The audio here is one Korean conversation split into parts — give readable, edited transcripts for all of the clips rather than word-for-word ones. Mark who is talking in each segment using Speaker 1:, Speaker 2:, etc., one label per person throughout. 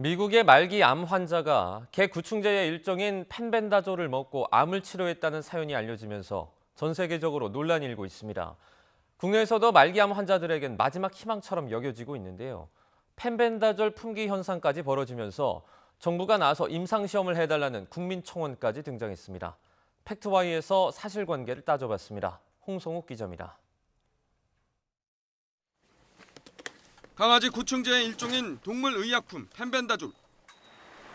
Speaker 1: 미국의 말기 암 환자가 개 구충제의 일종인 펜벤다졸을 먹고 암을 치료했다는 사연이 알려지면서 전 세계적으로 논란이 일고 있습니다. 국내에서도 말기암 환자들에겐 마지막 희망처럼 여겨지고 있는데요. 펜벤다졸 품귀 현상까지 벌어지면서 정부가 나서 임상시험을 해달라는 국민청원까지 등장했습니다. 팩트와이에서 사실관계를 따져봤습니다. 홍성욱 기자입니다.
Speaker 2: 강아지 구충제의 일종인 동물의약품 펜벤다졸.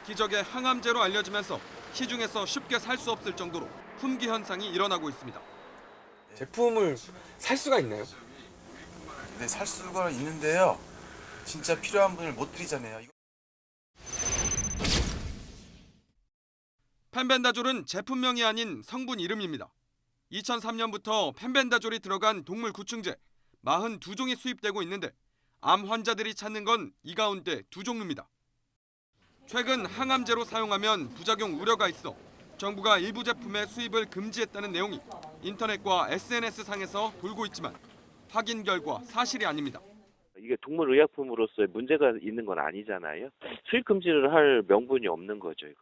Speaker 2: 기적의 항암제로 알려지면서 시중에서 쉽게 살 수 없을 정도로 품귀 현상이 일어나고 있습니다.
Speaker 3: 제품을 살 수가 있나요?
Speaker 4: 네, 살 수가 있는데요. 진짜 필요한 분을 못 드리잖아요.
Speaker 2: 펜벤다졸은 제품명이 아닌 성분 이름입니다. 2003년부터 펜벤다졸이 들어간 동물 구충제 42종이 수입되고 있는데 암 환자들이 찾는 건 이 가운데 2종류입니다. 최근 항암제로 사용하면 부작용 우려가 있어 정부가 일부 제품의 수입을 금지했다는 내용이 인터넷과 SNS상에서 돌고 있지만 확인 결과 사실이 아닙니다.
Speaker 5: 이게 동물의약품으로서의 문제가 있는 건 아니잖아요. 수입 금지를 할 명분이 없는 거죠, 이거.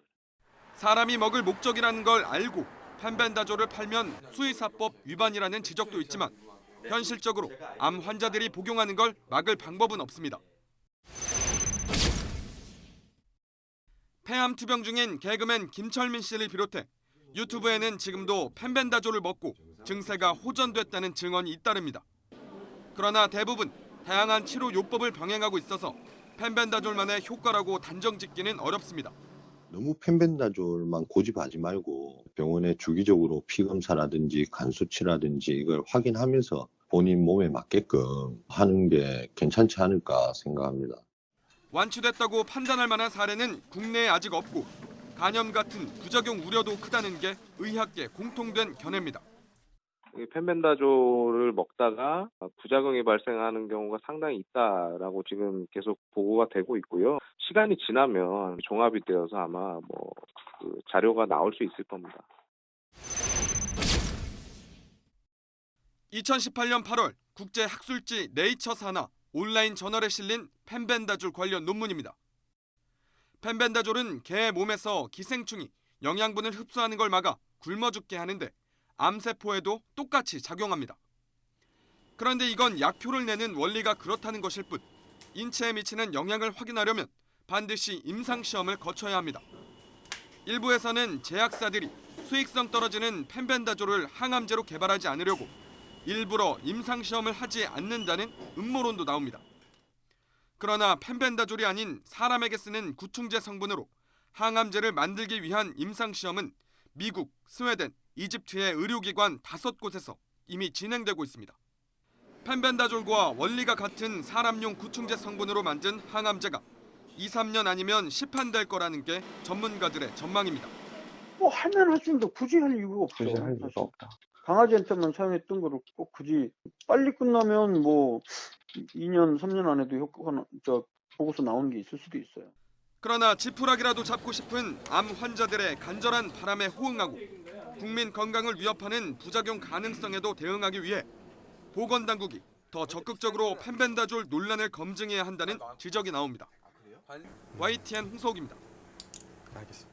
Speaker 2: 사람이 먹을 목적이라는 걸 알고 펜벤다졸을 팔면 수의사법 위반이라는 지적도 있지만 현실적으로 암 환자들이 복용하는 걸 막을 방법은 없습니다. 폐암 투병 중인 개그맨 김철민 씨를 비롯해 유튜브에는 지금도 펜벤다졸을 먹고 증세가 호전됐다는 증언이 잇따릅니다. 그러나 대부분 다양한 치료 요법을 병행하고 있어서 펜벤다졸만의 효과라고 단정짓기는 어렵습니다.
Speaker 6: 너무 펜벤다졸만 고집하지 말고 병원에 주기적으로 피검사라든지 간 수치라든지 이걸 확인하면서 본인 몸에 맞게끔 하는 게 괜찮지 않을까 생각합니다.
Speaker 2: 완치됐다고 판단할 만한 사례는 국내에 아직 없고 간염 같은 부작용 우려도 크다는 게 의학계 공통된 견해입니다.
Speaker 7: 펜벤다졸을 먹다가 부작용이 발생하는 경우가 상당히 있다라고 지금 계속 보고가 되고 있고요. 시간이 지나면 종합이 되어서 아마 자료가 나올 수 있을 겁니다.
Speaker 2: 2018년 8월 국제학술지 네이처 산하 온라인 저널에 실린 펜벤다졸 관련 논문입니다. 펜벤다졸은 개의 몸에서 기생충이 영양분을 흡수하는 걸 막아 굶어 죽게 하는데 암세포에도 똑같이 작용합니다. 그런데 이건 약효를 내는 원리가 그렇다는 것일 뿐 인체에 미치는 영향을 확인하려면 반드시 임상시험을 거쳐야 합니다. 일부에서는 제약사들이 수익성 떨어지는 펜벤다졸을 항암제로 개발하지 않으려고 일부러 임상시험을 하지 않는다는 음모론도 나옵니다. 그러나 펜벤다졸이 아닌 사람에게 쓰는 구충제 성분으로 항암제를 만들기 위한 임상시험은 미국, 스웨덴, 이집트의 의료기관 5곳에서 이미 진행되고 있습니다. 펜벤다졸과 원리가 같은 사람용 구충제 성분으로 만든 항암제가 2, 3년 아니면 시판될 거라는 게 전문가들의 전망입니다.
Speaker 8: 하면 할 수 있는데 굳이 할 이유가 없어.
Speaker 3: 굳이 할 이유가 없다.
Speaker 8: 강아지한테만 사용했던 거를 꼭 굳이 빨리 끝나면 2년, 3년 안에도 효과가 보고서 나오는 게 있을 수도 있어요.
Speaker 2: 그러나 지푸라기라도 잡고 싶은 암 환자들의 간절한 바람에 호응하고 국민 건강을 위협하는 부작용 가능성에도 대응하기 위해 보건당국이 더 적극적으로 펜벤다졸 논란을 검증해야 한다는 지적이 나옵니다. YTN 홍석욱입니다.
Speaker 3: 알겠습니다.